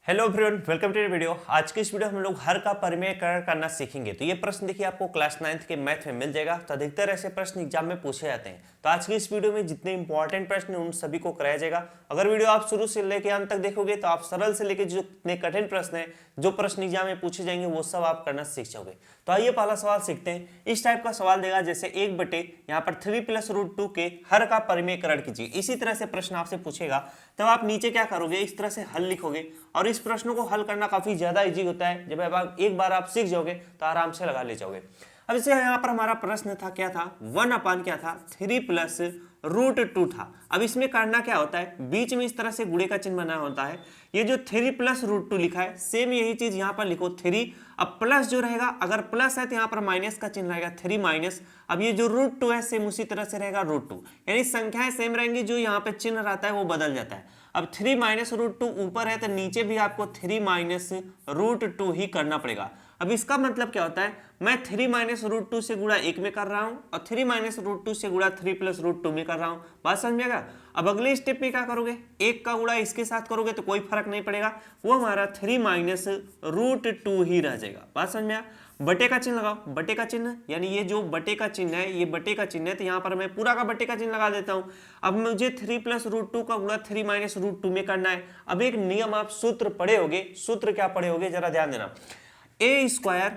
Hello everyone, welcome to video. आज की इस वीडियो हम लोग हर का परिमेयकरण करना सीखेंगे। तो ये प्रश्न देखिए आपको क्लास 9th के मैथ में मिल जाएगा। तो अधिकतर ऐसे प्रश्न एग्जाम में पूछे जाते हैं। तो आज की इस वीडियो में जितने इंपॉर्टेंट प्रश्न हैं उन सभी को कराया जाएगा। अगर वीडियो आप शुरू से लेकर अंत तक देखोगे तो आप सरल से लेकर जो इतने कठिन प्रश्न है, जो प्रश्न एग्जाम में पूछे जाएंगे वो सब आप करना सीख जाओगे। तो आइए पहला सवाल सीखते हैं। इस टाइप का सवाल देगा जैसे 1 यहाँ पर 3+√2 के हर का परिमेयकरण कीजिए। इसी तरह से प्रश्न आपसे पूछेगा, तब आप नीचे क्या करोगे, इस तरह से हल लिखोगे। और इस प्रश्नों को हल करना काफी ज्यादा इजी होता है। जब आप एक बार आप सीख जाओगे तो आराम से लगा ले जाओगे। अब इसे यहाँ पर हमारा प्रश्न था, क्या था, 1 क्या था, 3+√2 था। अब इसमें करना क्या होता है, बीच में इस तरह से गुणे का चिन्ह बना होता है। ये जो 3+√2 लिखा है, सेम यही चीज यहाँ पर लिखो 3। अब प्लस जो रहेगा, अगर प्लस है तो यहाँ पर माइनस का चिन्ह रहेगा 3-। अब ये जो √2 है सेम उसी तरह से रहेगा √2, यानी संख्याएं सेम रहेंगी, जो यहाँ पे चिन्ह रहता है वो बदल जाता है। अब 3-√2 ऊपर है तो नीचे भी आपको 3-√2 ही करना पड़ेगा। अब इसका मतलब क्या होता है, मैं 3-√2 से गुणा 1 में कर रहा हूं और 3-√2 से गुणा 3+√2 में कर रहा हूं। बात समझ में आएगा। अब अगले स्टेप में क्या करोगे, 1 का गुणा इसके साथ करोगे तो कोई फर्क नहीं पड़ेगा, वो हमारा 3-√2 ही रह जाएगा। बात समझ में आया। बटे का चिन्ह लगाओ, बटे का चिन्ह यानी ये जो बटे का चिन्ह है, ये बटे का चिन्ह है, तो यहाँ पर मैं पूरा का बटे का चिन्ह लगा देता हूँ। अब मुझे 3+√2 का गुणा 3-√2 में करना है। अब एक नियम आप सूत्र पढ़े होगे, सूत्र क्या पढ़े होगे जरा ध्यान देना। a²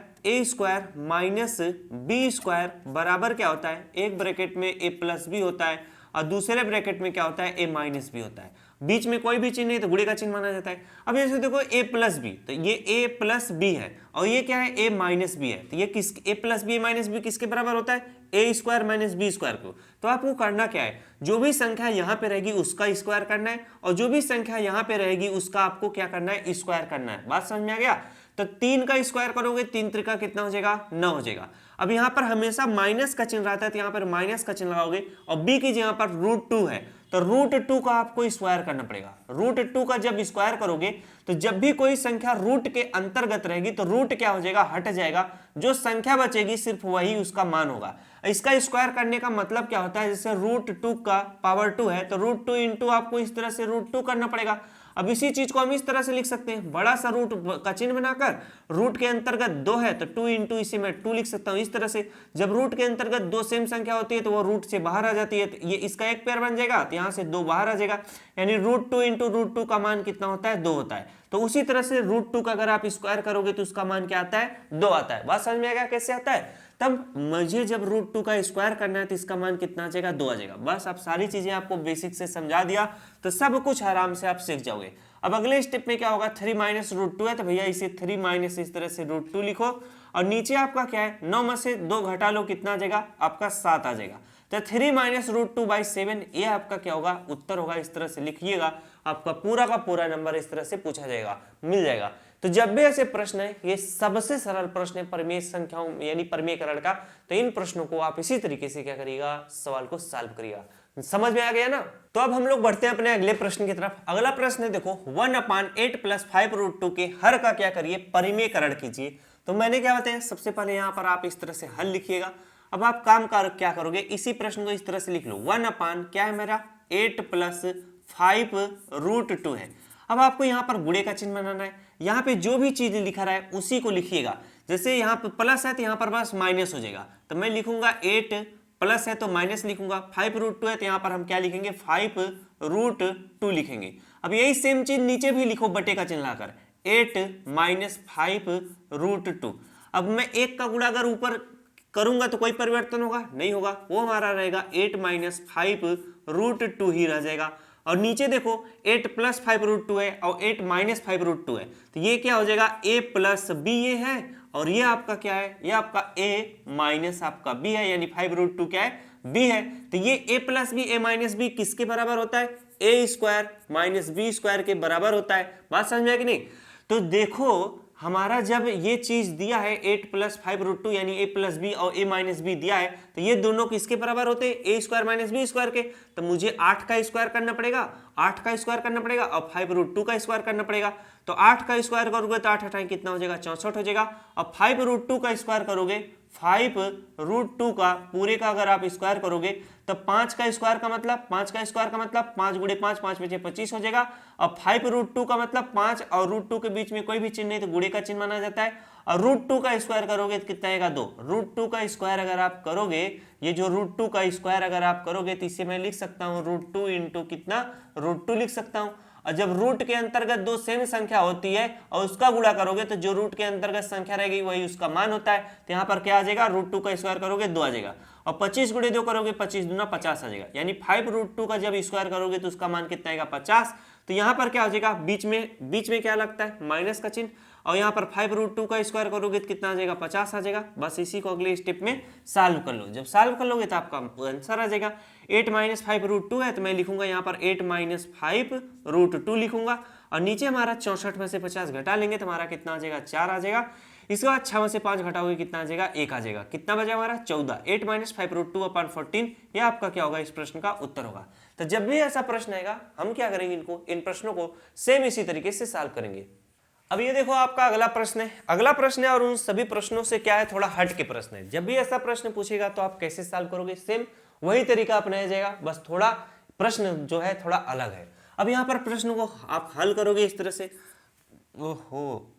माइनस b² बराबर क्या होता है, एक ब्रैकेट में a+b होता है और दूसरे ब्रैकेट में क्या होता है, a-b होता है। बीच में कोई भी चिन्ह नहीं तो गुणे का चिन्ह माना जाता है। अब जैसे देखो a+b, तो ये a+b है और ये क्या है, a-b है। तो ये किस a+b-b किसके बराबर होता है, a² - b² को। तो आपको करना क्या है, जो भी संख्या यहाँ पे रहेगी उसका स्क्वायर करना है और जो भी संख्या यहाँ पे रहेगी उसका आपको क्या करना है, स्क्वायर करना है। बात समझ में आ गया। तो 3 का स्क्वायर करोगे, 3 त्रिका कितना हो जाएगा, 9 हो जाएगा। अब यहाँ पर हमेशा माइनस का चिन्ह रहता है तो यहाँ पर माइनस का चिन्ह लगाओगे और b की यहाँ पर √2 है तो √2 का आपको स्क्वायर करना पड़ेगा। √2 का जब स्क्वायर करोगे तो जब भी कोई संख्या रूट के अंतर्गत रहेगी तो रूट क्या हो जाएगा, हट जाएगा। जो संख्या बचेगी सिर्फ वही उसका मान होगा। इसका स्क्वायर करने का मतलब क्या होता है, जैसे √2 का पावर 2 है तो √2 इंटू आपको इस तरह से √2 करना पड़ेगा। अब इसी चीज को हम इस तरह से लिख सकते हैं, बड़ा सा रूट का चिन्ह बनाकर, रूट के अंतर्गत 2 है तो 2 इंटू इसी में 2 लिख सकता हूं इस तरह से। जब रूट के अंतर्गत 2 सेम संख्या होती है तो वो रूट से बाहर आ जाती है, तो ये इसका एक पेयर बन जाएगा, तो यहाँ से 2 बाहर आ जाएगा, यानी √2 इंटू √2 का मान कितना होता है, 2 होता है। तो उसी तरह से √2 का अगर आप स्क्वायर करोगे तो उसका मान क्या आता है, 2 आता है। बात समझ में आ गया कैसे आता है। तब मुझे जब √2 का स्क्वायर करना है तो इसका मान कितना आ जाएगा, 2 आ जाएगा। बस अब सारी चीजें आपको बेसिक से समझा दिया तो सब कुछ आराम से आप सीख जाओगे। अब अगले स्टेप में क्या होगा, 3-√2 है तो भैया इसे 3- इस तरह से √2 लिखो और नीचे आपका क्या है, 9 में से 2 घटा लो, कितना आ जाएगा आपका 7 आ जाएगा। तो 3-√2/7 ये आपका क्या होगा, उत्तर होगा। इस तरह से लिखिएगा, आपका पूरा का पूरा नंबर इस तरह से पूछा जाएगा, मिल जाएगा। तो जब भी ऐसे प्रश्न है, ये सबसे सरल प्रश्न है परिमेय संख्याओं यानी परिमेयकरण का, तो इन प्रश्नों को आप इसी तरीके से क्या करिएगा, सवाल को सॉल्व करिएगा। समझ में आ गया ना। तो अब हम लोग बढ़ते हैं अपने अगले प्रश्न की तरफ। अगला प्रश्न है देखो, 1/8 + 5√2 के हर का क्या करिए, परिमेयकरण कीजिए। तो मैंने क्या बताया, सबसे पहले यहाँ पर आप इस तरह से हल लिखिएगा। अब आप काम क्या करोगे, इसी प्रश्न को इस तरह से लिख लो, 1/ क्या है मेरा, 8 + 5√2 है। अब आपको यहाँ पर गुणे का चिन्ह बनाना है। यहाँ पे जो भी चीज लिखा रहा है उसी को लिखिएगा। जैसे यहाँ पे प्लस है तो यहाँ पर बस माइनस हो जाएगा, तो मैं लिखूंगा 8 प्लस है तो माइनस लिखूंगा, 5√2 है तो यहाँ पर हम क्या लिखेंगे, 5√2 लिखेंगे। अब यही सेम चीज नीचे भी लिखो बटे का चिन्ह लाकर, 8 - 5√2। अब मैं 1 का गुणा अगर ऊपर करूंगा तो कोई परिवर्तन होगा, नहीं होगा, वो हमारा रहेगा 8 - 5√2 ही रह जाएगा। और नीचे देखो 8 + 5√2 है और 8 - 5√2 है, तो ये क्या हो जाएगा, a+b ये है और ये आपका क्या है, ये आपका a- आपका b है, यानी 5√2 क्या है, b है। तो ये a+b a-b किसके बराबर होता है, a² - b² के बराबर होता है। बात समझ में आई कि नहीं। तो देखो हमारा जब ये चीज दिया है 8 + 5√2 यानी a+b और a-b दिया है, तो ये दोनों किसके बराबर होते हैं, a² - b² के। तो मुझे 8 का स्क्वायर करना पड़ेगा, 8 का स्क्वायर करना पड़ेगा और 5√2 का स्क्वायर करना पड़ेगा। तो 8 का स्क्वायर करोगे तो 8 8 कितना हो जाएगा, 64 हो जाएगा। और 5√2 का स्क्वायर करोगे 5√2 का पूरे का अगर आप स्क्वायर करोगे तो 5 का स्क्वायर का मतलब 5 गुणे 5, 5 बचे 25 हो जाएगा। अब 5√2 का मतलब 5 और √2 के बीच में कोई भी चिन्ह नहीं तो गुणे का चिन्ह माना जाता है। और √2 का स्क्वायर करोगे तो कितना आएगा 2। √2 का स्क्वायर अगर आप करोगे, ये जो √2 का स्क्वायर अगर आप करोगे तो इसे मैं लिख सकता हूँ √2 इंटू कितना √2 लिख सकता हूँ। और जब रूट के अंतर्गत दो सेम संख्या होती है और उसका गुणा करोगे तो जो रूट के अंतर्गत संख्या रहेगी वही उसका मान होता है। तो यहाँ पर क्या आ जाएगा, √2 का स्क्वायर करोगे 2 आ जाएगा और 25 गुणे 2 करोगे 25 दूना 50 आ जाएगा। यानी 5√2 का जब स्क्वायर करोगे तो उसका मान कितना आएगा 50। तो यहाँ पर क्या हो जाएगा, बीच में क्या लगता है माइनस का चिन्ह, और यहाँ पर 5√2 का स्क्वायर करोगे तो कितना आ जाएगा 50 आ जाएगा। बस इसी को अगले स्टेप में सॉल्व कर लो। जब सॉल्व कर लोगे तो आपका आंसर आ जाएगा 8 - 5√2 है तो मैं लिखूंगा यहाँ पर 8 - 5√2 लिखूंगा। और नीचे हमारा 64 में से 50 घटा लेंगे तो हमारा कितना आ जाएगा 4 आ जाएगा। इसके बाद 6 में से 5 घटाओगे कितना आ जाएगा 1 आ जाएगा। कितना बचा हमारा 14। 8 - 5√2/14 ये आपका क्या होगा, इस प्रश्न का उत्तर होगा। तो जब भी ऐसा प्रश्न आएगा हम क्या करेंगे, इन प्रश्नों को सेम इसी तरीके से सॉल्व करेंगे। अब ये देखो आपका अगला प्रश्न है। अगला प्रश्न है और उन सभी प्रश्नों से क्या है, थोड़ा हट के प्रश्न है। जब भी ऐसा प्रश्न पूछेगा तो आप कैसे सॉल्व करोगे, सेम वही तरीका अपनाया जाएगा, बस थोड़ा प्रश्न जो है थोड़ा अलग है। अब यहाँ पर प्रश्न को आप हल करोगे इस तरह से, ओहो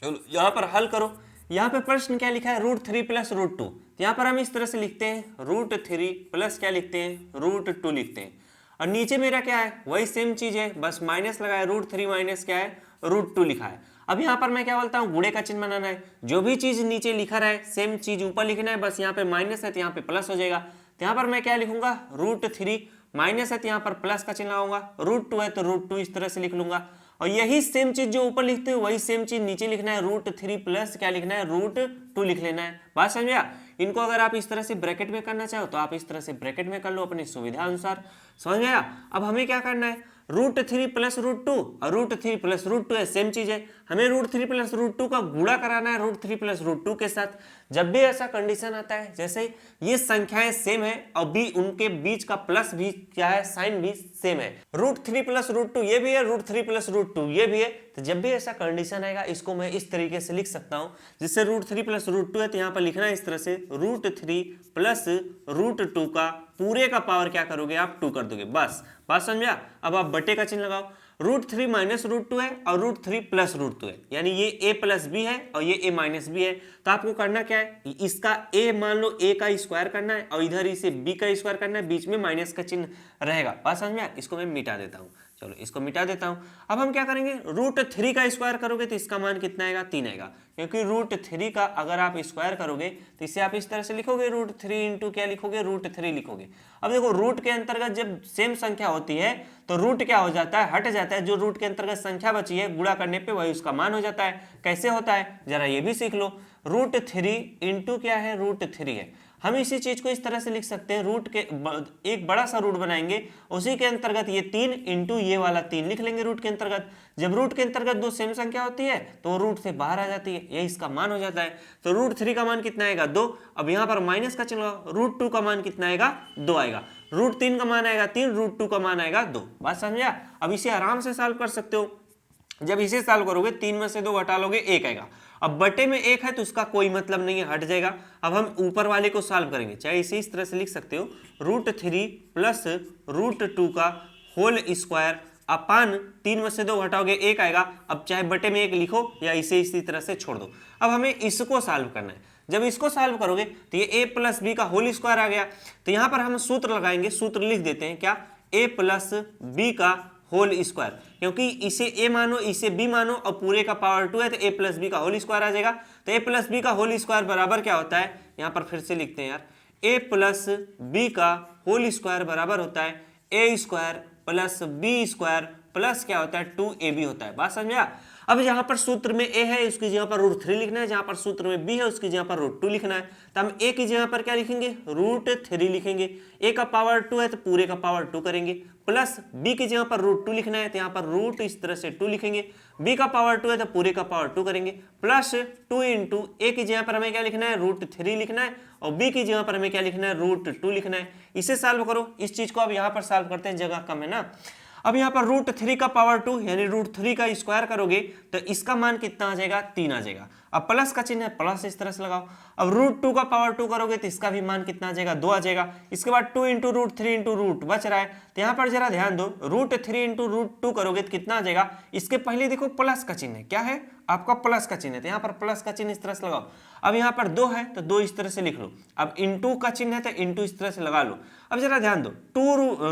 चलो यहाँ पर हल करो। यहाँ पे प्रश्न क्या लिखा है, √3 + √2। यहाँ पर हम इस तरह से लिखते हैं √3 प्लस क्या लिखते हैं √2 लिखते हैं। और नीचे मेरा क्या है, वही सेम चीज है, बस माइनस लगाया, √3 माइनस क्या है √2 लिखा है। अब यहाँ पर मैं क्या बोलता हूँ, गुणे का चिन्ह बनाना है। जो भी चीज नीचे लिखा रहा है सेम चीज ऊपर लिखना है, बस यहाँ पे माइनस है तो यहाँ पे प्लस हो जाएगा। तो यहाँ पर मैं क्या लिखूंगा, √3 माइनस है तो यहाँ पर प्लस का चिन्ह लगाऊंगा, √2 है तो √2 इस तरह से लिख लूंगा। और यही सेम चीज जो ऊपर लिखते हो वही सेम चीज नीचे लिखना है, √3 प्लस क्या लिखना है √2 लिख लेना है। बात समझ गया। इनको अगर आप इस तरह से ब्रैकेट में करना चाहो तो आप इस तरह से ब्रैकेट में कर लो अपनी सुविधा अनुसार। समझ गया। अब हमें क्या करना है, √3 + √2 और √3 + √2 है, सेम चीज है। हमें √3 + √2 का गुणा कराना है √3 + √2 के साथ। जब भी ऐसा कंडीशन आता है, जैसे ये संख्याएं सेम है और भी उनके बीच का प्लस भी क्या है, साइन भी सेम है। √3 + √2 ये भी है, √3 + √2 ये भी है। तो जब भी ऐसा कंडीशन आएगा इसको मैं इस तरीके से लिख सकता हूं, जिससे √3 + √2 है तो यहाँ पर लिखना है इस तरह से, √3 + √2 का पूरे का पावर क्या करोगे आप 2 कर दोगे। बस बात समझा। अब आप बटे का चिन्ह लगाओ, √3 - √2 है और √3 + √2 है, यानी ये a + b है और ये a - b है। तो आपको करना क्या है, इसका a मान लो a का स्क्वायर करना है और इधर इसे b का स्क्वायर करना है, बीच में माइनस का चिन्ह रहेगा। बात समझ में आया। इसको मैं मिटा देता हूँ, चलो इसको मिटा देता हूं। अब हम क्या करेंगे, √3 का स्क्वायर करोगे तो इसका मान कितना आएगा 3 आएगा, क्योंकि √3 का अगर आप स्क्वायर करोगे तो इसे आप इस तरह से लिखोगे, √3 इंटू क्या लिखोगे √3 लिखोगे। अब देखो रूट के अंतर्गत जब सेम संख्या होती है तो रूट क्या हो जाता है, हट जाता है। जो रूट के अंतर्गत संख्या बची है गुणा करने पे वही उसका मान हो जाता है। कैसे होता है जरा ये भी सीख लो। √3 इंटू क्या है √3 है। हम इसी चीज को इस तरह से लिख सकते हैं, रूट के एक बड़ा सा रूट बनाएंगे, उसी के अंतर्गत ये 3 इंटू ये वाला 3 लिख लेंगे रूट के अंतर्गत। जब रूट के अंतर्गत दो सेम संख्या होती है तो रूट से बाहर आ जाती है, ये इसका मान हो जाता है। तो √3 का मान कितना आएगा 2। अब यहाँ पर माइनस का चिन्ह, √2 का मान कितना आएगा 2 आएगा, √3 का मान आएगा 3, √2 का मान आएगा 2। बात समझा। अब इसे आराम से सॉल्व कर सकते हो। जब इसे सॉल्व करोगे 3 में से 2 घटा लोगे 1 आएगा। अब बटे में 1 है तो उसका कोई मतलब नहीं है, हट जाएगा। अब हम ऊपर वाले को सॉल्व करेंगे, चाहे इसे इस तरह से लिख सकते हो, √3 + √2 का होल स्क्वायर अपान 3 में से 2 घटाओगे 1 आएगा। अब चाहे बटे में 1 लिखो या इसे इसी तरह से छोड़ दो। अब हमें इसको सॉल्व करना है। जब इसको सॉल्व करोगे तो ये a + b का होल स्क्वायर आ गया। तो यहाँ पर हम सूत्र लगाएंगे, सूत्र लिख देते हैं क्या, a + b का होल स्क्वायर, क्योंकि इसे a मानो इसे b मानो और पूरे का पावर 2 है तो a + b का होल स्क्वायर आ जाएगा। तो a + b का होल स्क्वायर बराबर क्या होता है, यहाँ पर फिर से लिखते हैं यार, a + b का होल स्क्वायर बराबर होता है a² + b² प्लस क्या होता है 2ab होता है। बात समझा। अब जहां पर सूत्र में a है उसकी जगह पर √3 लिखना है, जहां पर सूत्र में b है उसकी जगह पर √2 लिखना है। तो हम a की जगह पर क्या लिखेंगे, √3 लिखेंगे। a का पावर 2 है तो पूरे का पावर 2 करेंगे, प्लस b की जगह पर √2 लिखना है तो यहाँ पर रूट इस तरह से 2 लिखेंगे। b का पावर 2 है तो पूरे का पावर 2 करेंगे, प्लस 2 इंटू a की जगह पर हमें क्या लिखना है √3 लिखना है और b की जगह पर हमें क्या लिखना है √2 लिखना है। इसे सॉल्व करो। इस चीज को अब यहाँ पर सॉल्व करते हैं, जगह कम है ना। अब यहाँ पर √3 का पावर 2 यानी √3 का स्क्वायर करोगे तो इसका मान कितना आ जाएगा 3 आ जाएगा। अब प्लस का चिन्ह है, प्लस इस तरह से लगाओ। अब रूट 2 का पावर 2 करोगे तो इसका भी मान कितना आ जाएगा, 2 आ जाएगा। इसके बाद 2 इंटू रूट 3 इंटू रूट बच रहा है, तो यहाँ पर जरा ध्यान दो, रूट 3 इंटू रूट 2 करोगे तो कितना आ जाएगा, इसके पहले देखो प्लस का चिन्ह है, क्या है आपका प्लस का चिन्ह है, तो यहाँ पर प्लस का चिन्ह इस तरह से लगाओ। अब यहाँ पर 2 है तो 2 इस तरह से लिख लो। अब इंटू का चिन्ह है तो इंटू इस तरह से लगा लो। अब जरा ध्यान दो,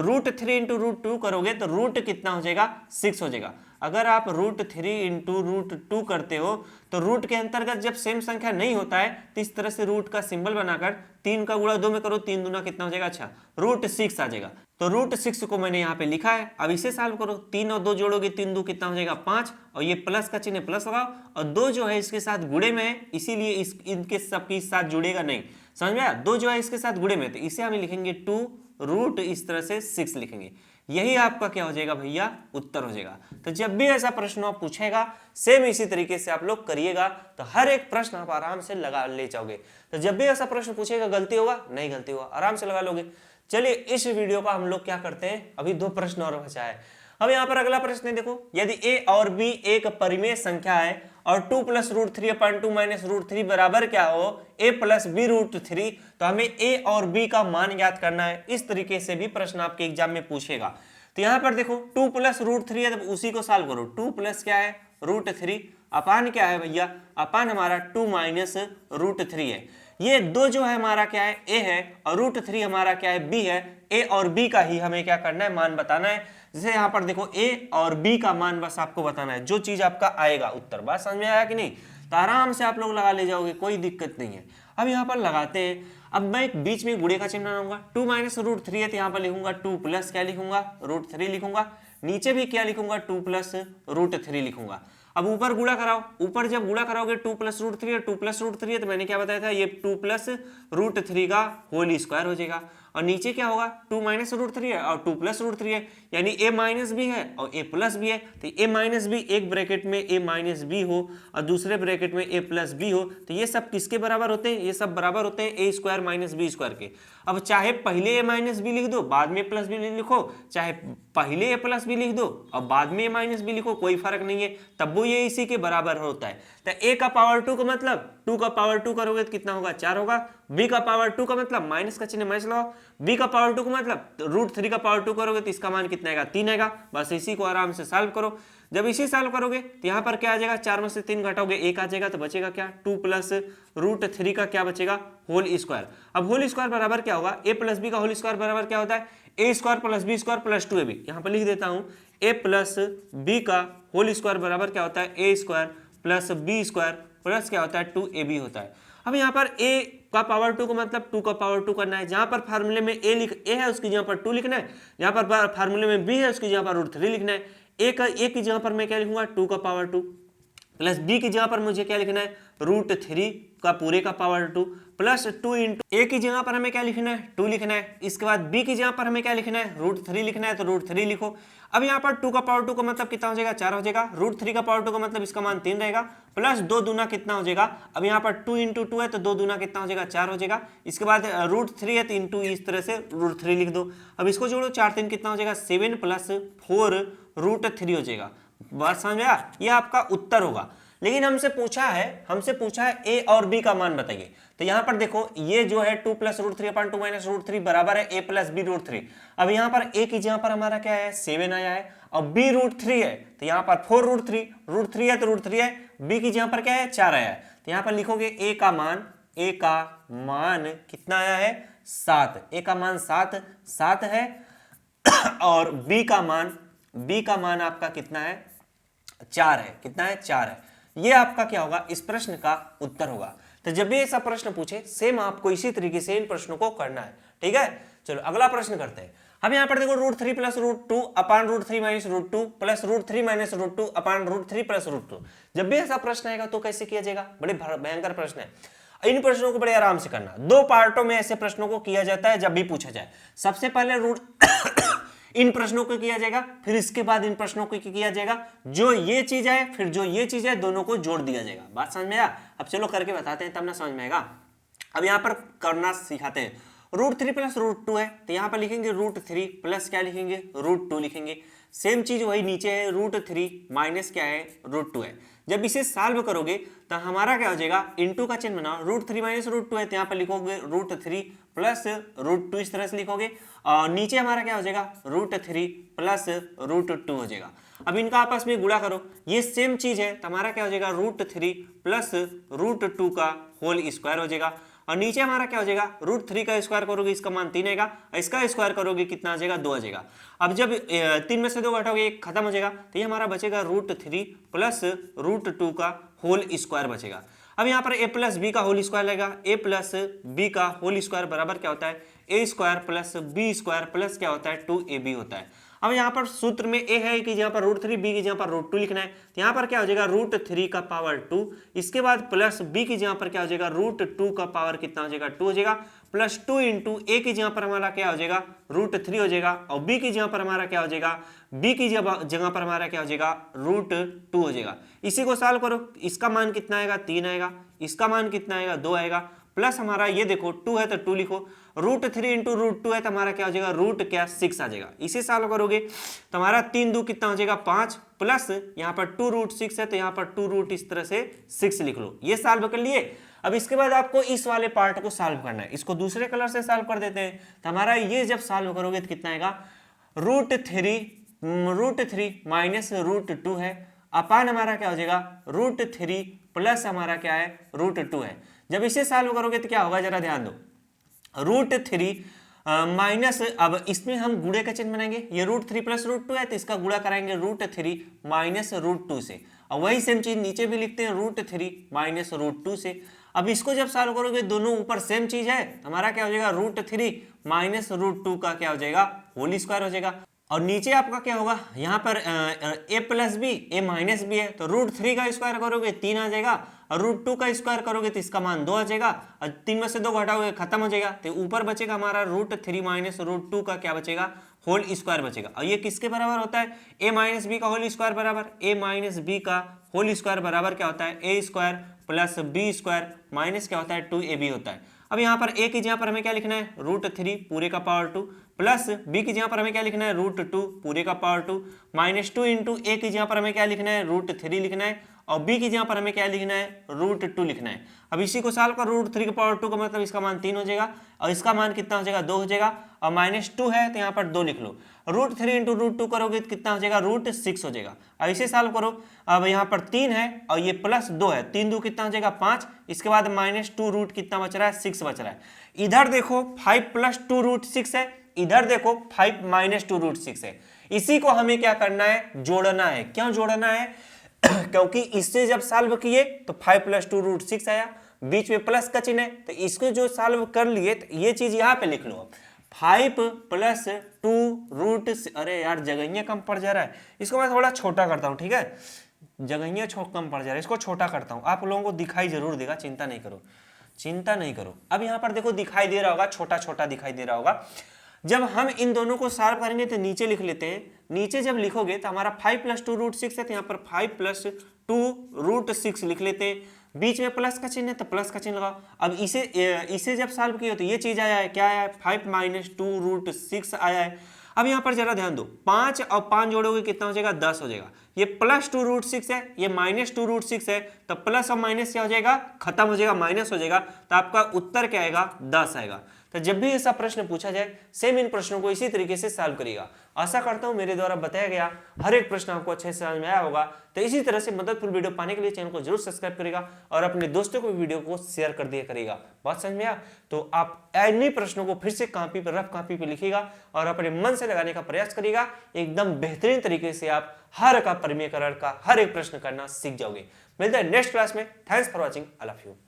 रूट 3 इंटू रूट 2 करोगे तो रूट कितना हो जाएगा, 6 हो जाएगा। अगर आप रूट 3 इंटू रूट 2 करते हो तो रूट के अंतर्गत जब सेम संख्या नहीं होता है तो इस तरह से रूट का सिंबल बनाकर 3 का गुणा 2 में करो, 3 दूना कितना हो जाएगा, अच्छा रूट 6 आ जाएगा। तो रूट 6 को मैंने यहाँ पे लिखा है। अब इसे सॉल्व करो, 3 और 2 जोड़ोगे, 3 2 कितना हो जाएगा, 5, और ये प्लस का चिन्ह प्लस लगाओ, और 2 जो है इसके साथ गुणे में है, इसीलिए इनके सबके साथ जुड़ेगा नहीं, समझ में आया। 2 जो है इसके साथ गुणे में, तो इसे हम लिखेंगे 2 रूट इस तरह से 6 लिखेंगे। यही आपका क्या हो जाएगा भैया, उत्तर हो जाएगा। तो जब भी ऐसा प्रश्न आप पूछेगा सेम इसी तरीके से आप लोग करिएगा, तो हर एक प्रश्न आप आराम से लगा ले जाओगे। तो जब भी ऐसा प्रश्न पूछेगा गलती होगा, नहीं गलती होगा, आराम से लगा लोगे। चलिए इस वीडियो का हम लोग क्या करते हैं, अभी 2 प्रश्न और बचा है। अब यहाँ पर अगला प्रश्न है, देखो यदि a और b एक परिमेय संख्या है और 2 plus root 3 upon 2 minus root 3 बराबर क्या हो, a प्लस बी रूट 3, तो हमें a और b का मान ज्ञात करना है। इस तरीके से भी प्रश्न आपके एग्जाम में पूछेगा। तो यहाँ पर देखो 2 प्लस रूट 3 है, तो उसी को सॉल्व करो। 2 प्लस क्या है, रूट 3, अपान क्या है भैया, अपान हमारा 2 माइनस रूट 3 है। ये 2 जो है हमारा क्या है, a है, और रूट 3 हमारा क्या है, b है। a और b का ही हमें क्या करना है, मान बताना है। जैसे यहाँ पर देखो a और b का मान बस आपको बताना है, जो चीज आपका आएगा उत्तर। बात समझ में आया कि नहीं, तो आराम से आप लोग लगा ले जाओगे, कोई दिक्कत नहीं है। अब यहाँ पर लगाते हैं। अब मैं एक बीच में गुणे का चिन्ह बनाऊंगा, 2 माइनस रूट 3 है तो यहाँ पर लिखूंगा 2 प्लस क्या लिखूंगा, रूट 3 लिखूंगा। नीचे भी क्या लिखूंगा, 2 प्लस रूट 3 लिखूंगा। अब ऊपर गुणा कराओ, ऊपर जब गुणा कराओगे 2 प्लस रूट 3 है, 2 प्लस रूट 3 है, तो मैंने क्या बताया था, ये 2 प्लस रूट 3 का होल स्क्वायर हो जाएगा। और नीचे क्या होगा, 2 माइनस रूट 3 है और 2 प्लस रूट 3 है, यानी a माइनस बी है और a प्लस बी है। तो a माइनस बी, एक ब्रैकेट में a माइनस बी हो और दूसरे ब्रैकेट में a प्लस बी हो, तो ये सब किसके बराबर होते हैं, ये सब बराबर होते हैं a square minus B square के। अब चाहे पहले a माइनस बी लिख दो, बाद में प्लस बी लिखो, चाहे पहले a प्लस बी लिख दो और बाद में a माइनस बी लिखो, कोई फर्क नहीं है, तब वो ये इसी के बराबर होता है। तो a का पावर 2 का मतलब 2 का पावर 2 करोगे तो कितना होगा, 4 होगा। b का पावर 2 का मतलब माइनस का चिन्ह माइनस लगाओ, b का पावर 2 का मतलब रूट 3 का पावर 2 करोगे तो इसका मान कितना आएगा, 3 आएगा। बस इसी को आराम से सॉल्व करो। जब इसी सॉल्व करोगे तो यहाँ पर क्या आ जाएगा, 4 में से 3 घटाओगे 1 आ जाएगा, तो बचेगा क्या, 2 प्लस रूट 3 का क्या बचेगा, होल स्क्वायर। अब होल स्क्वायर बराबर क्या होगा, a प्लस बी का होल स्क्वायर बराबर क्या होता है, a square plus B square plus 2ab। यहाँ पर लिख देता हूँ, a प्लस बी का होल स्क्वायर बराबर क्या होता है, a square plus B square plus क्या होता है, 2ab होता है। अब यहाँ पर a का पावर 2 का मतलब 2 का पावर 2 करना है। जहाँ पर फार्मूले में a है उसकी जगह पर 2 लिखना है, जहाँ पर फार्मूले में b है उसकी जगह पर रूट 3 लिखना है। a की जगह पर मैं क्या लिखूंगा, 2 का पावर 2, प्लस b की जगह पर मुझे क्या लिखना है, रूट 3 का पूरे का पावर 2, प्लस 2 इंटू a की जगह पर हमें क्या लिखना है, 2 लिखना है। इसके बाद b की जगह पर हमें क्या लिखना है, रूट 3 लिखना है, तो रूट 3 लिखो। अब यहाँ पर 2 का पावर 2 का मतलब कितना हो जाएगा, 4 हो जाएगा। रूट 3 का पावर 2 का मतलब इसका मान 3 रहेगा, प्लस 2 दूना कितना हो जाएगा, अब यहाँ पर 2 इंटू 2 है तो 2 दूना कितना हो जाएगा, 4 हो जाएगा। इसके बाद रूट 3 है तो इंटू इस तरह से रूट 3 लिख दो। अब इसको जोड़ो, 4 3 कितना हो जाएगा, 7 प्लस 4 रूट 3 हो जाएगा। बात समझ में आया, ये आपका उत्तर होगा। लेकिन हमसे पूछा है a और b का मान बताइए। तो यहाँ पर देखो, ये जो है 2 plus root 3 upon 2 minus root 3 बराबर है a प्लस बी रूट 3। अब यहाँ पर a की जगह पर हमारा क्या है, 7 आया है, और b रूट 3 है तो यहाँ पर 4 रूट 3 है तो रूट 3 है, b की जगह पर क्या है, 4 आया है। तो यहाँ पर लिखोगे a का मान कितना आया है, 7, a का मान 7 है, और b का मान आपका कितना है, 4 है। कितना है, 4 है। ये आपका क्या होगा, इस प्रश्न का उत्तर होगा। तो जब भी ऐसा प्रश्न पूछे सेम आपको इसी तरीके से इन प्रश्नों को करना है, ठीक है। चलो अगला प्रश्न करते हैं। अब यहाँ पर देखो, root 3 plus root 2 upon root 3 minus root 2 plus root 3 minus root 2 upon root 3 plus root 2। जब भी ऐसा प्रश्न आएगा तो कैसे किया जाएगा, बड़े भयंकर प्रश्न है। इन प्रश्नों को बड़े आराम से करना। 2 पार्टों में ऐसे प्रश्नों को किया जाता है जब भी पूछा जाए। सबसे पहले इन प्रश्नों को किया जाएगा, फिर इसके बाद इन प्रश्नों को किया जाएगा। जो ये चीज है फिर जो ये चीज है, दोनों को जोड़ दिया जाएगा। बात समझ में आया। अब चलो करके बताते हैं, तब ना समझ में आएगा। अब यहाँ पर करना सिखाते हैं। रूट 3 प्लस रूट 2 है तो यहाँ पर लिखेंगे रूट 3 प्लस क्या लिखेंगे, रूट 2 लिखेंगे। सेम चीज वही नीचे है, रूट 3 माइनस क्या है, रूट 2 है। जब इसे सॉल्व करोगे तो हमारा क्या हो जाएगा, इनटू का चिन्ह बनाओ, √3 माइनस √2 है तो यहाँ पर लिखोगे √3 प्लस √2 इस तरह से लिखोगे, और नीचे हमारा क्या हो जाएगा √3 प्लस √2 हो जाएगा। अब इनका आपस में गुणा करो, ये सेम चीज है तो हमारा क्या हो जाएगा √3 प्लस √2 का होल स्क्वायर हो जाएगा, और नीचे हमारा क्या हो जाएगा √3 का स्क्वायर करोगे इसका मान 3 आएगा, इसका स्क्वायर करोगे कितना आ जाएगा 2 आ जाएगा। अब जब 3 में से 2 घटाओगे 1 खत्म हो जाएगा, तो ये हमारा बचेगा √3 प्लस √2 का होल स्क्वायर बचेगा। अब यहाँ पर a प्लस बी का होल स्क्वायर लगेगा, a प्लस बी का होल स्क्वायर बराबर क्या होता है a square plus B square plus क्या होता है 2ab होता है। अब यहाँ पर सूत्र में a है कि यहाँ पर √3 b की जहाँ पर √2 लिखना है, तो यहाँ पर क्या हो जाएगा √3 का पावर 2, इसके बाद प्लस b की जहाँ पर क्या हो जाएगा √2 का पावर कितना हो जाएगा 2 हो जाएगा, प्लस 2 इंटू a की जहाँ पर हमारा क्या हो जाएगा √3 हो जाएगा, और b की जहाँ पर हमारा क्या हो जाएगा b की जगह पर हमारा क्या हो जाएगा √2 हो जाएगा। इसी को सॉल्व करो, इसका मान कितना आएगा 3 आएगा, इसका मान कितना आएगा 2 आएगा, प्लस हमारा ये देखो 2 है तो 2 लिखो, √3 इंटू √2 है तो हमारा क्या हो जाएगा √6 आ जाएगा। इसे सॉल्व करोगे तो हमारा 3 2 कितना हो जाएगा 5, प्लस यहाँ पर 2√6 है तो यहाँ पर 2 इस तरह से 6 लिख लो। ये सॉल्व कर लिए। अब इसके बाद आपको इस वाले पार्ट को सॉल्व करना है, इसको दूसरे कलर से सॉल्व कर देते हैं, तो हमारा ये जब सॉल्व करोगे तो कितना आएगा √3 माइनस √2 है, अपान हमारा क्या हो जाएगा √3 प्लस हमारा क्या है √2 है। जब इसे सॉल्व करोगे तो क्या होगा जरा ध्यान दो, √3 माइनस, अब इसमें हम गुणे का चिन्ह बनाएंगे, ये √3 प्लस √2 है तो इसका गुणा कराएंगे √3 माइनस √2 से, और वही सेम चीज नीचे भी लिखते हैं √3 माइनस √2 से। अब इसको जब सॉल्व करोगे दोनों ऊपर सेम चीज है, हमारा क्या हो जाएगा √3 माइनस √2 का क्या हो जाएगा होल स्क्वायर हो जाएगा, और नीचे आपका क्या होगा यहाँ पर a plus B a minus B है तो √3 का स्क्वायर करोगे 3 आ जाएगा, और √2 का स्क्वायर करोगे तो इसका मान 2 आ जाएगा, और 3 में से 2 घटाओगे खत्म हो जाएगा, तो ऊपर बचेगा हमारा √3 माइनस √2 का क्या बचेगा होल स्क्वायर बचेगा। और ये किसके बराबर होता है a माइनस बी का होल स्क्वायर बराबर a माइनस बी का होल स्क्वायर बराबर क्या होता है a square plus b square minus क्या होता है 2ab होता है। अब यहाँ पर a की जगह पर हमें क्या लिखना है √3 पूरे का पावर 2, प्लस b की जगह पर हमें क्या लिखना है √2 पूरे का पावर 2, माइनस 2 इंटू a की जगह पर हमें क्या लिखना है √3 लिखना है, और b की जगह पर हमें क्या लिखना है √2 लिखना है। अब इसी को सॉल्व कर √3 का पावर 2 का मतलब इसका मान 3 हो जाएगा, और इसका मान कितना हो जाएगा 2 हो जाएगा, और माइनस 2 है तो यहाँ पर 2 लिख लो, √3 इंटू √2 करोगे तो कितना हो जाएगा √6 हो जाएगा। अब इसे सॉल्व करो, अब यहाँ पर 3 है और ये प्लस 2 है, 3 2 कितना हो जाएगा 5, इसके बाद माइनस 2 रूट कितना बच रहा है 6 बच रहा है। इधर देखो 5 प्लस 2 √6 है, इधर देखो 5 माइनस 2 √6 है। इसी को हमें क्या करना है जोड़ना है। क्यों जोड़ना है क्योंकि इससे जब सॉल्व किए तो 5 प्लस 2 √6 आया, बीच में प्लस का चिन्ह है, तो इसको जो सॉल्व कर लिए तो ये चीज यहाँ पे लिख लो 5 प्लस 2 अरे यार जगहिया कम पड़ जा रहा है, इसको मैं थोड़ा छोटा करता हूँ, ठीक है जगहिया कम पड़ जा रहा है, इसको छोटा करता हूँ, आप लोगों को दिखाई जरूर देगा, चिंता नहीं करो चिंता नहीं करो। अब यहाँ पर देखो दिखाई दे रहा होगा, छोटा छोटा दिखाई दे रहा होगा। जब हम इन दोनों को सॉल्व करेंगे तो नीचे लिख लेते हैं, नीचे जब लिखोगे तो हमारा 5 प्लस 2 √6 है तो यहाँ पर 5 प्लस 2 √6 लिख लेते हैं, बीच में प्लस का चिन्ह है तो प्लस का चिन्ह लगाओ। अब इसे जब सॉल्व किया तो ये चीज आया है, क्या आया है 5 माइनस 2 √6 आया है। अब यहाँ पर जरा ध्यान दो, 5 और 5 जोड़ोगे कितना हो जाएगा 10 हो जाएगा, ये प्लस 2 √6 है, ये माइनस 2 √6 है, तो प्लस और माइनस क्या हो जाएगा खत्म हो जाएगा, माइनस हो जाएगा, तो आपका उत्तर क्या आएगा 10 आएगा। तो जब भी ऐसा प्रश्न पूछा जाए सेम इन प्रश्नों को इसी तरीके से सॉल्व करिएगा। आशा करता हूं मेरे द्वारा बताया गया हर एक प्रश्न आपको अच्छे से समझ में आया होगा। तो इसी तरह से मददफुल वीडियो पाने के लिए चैनल को जरूर सब्सक्राइब करेगा और अपने दोस्तों को वीडियो को शेयर कर दिया करेगा। बात समझ में आया तो आप इन्हीं प्रश्नों को फिर से कॉपी पर रफ कॉपी पर लिखिएगा और अपने मन से लगाने का प्रयास करिएगा। एकदम बेहतरीन तरीके से आप हर का परिमेयकरण का हर एक प्रश्न करना सीख जाओगे। मिलते हैं नेक्स्ट क्लास में। Thanks for watching. I love you.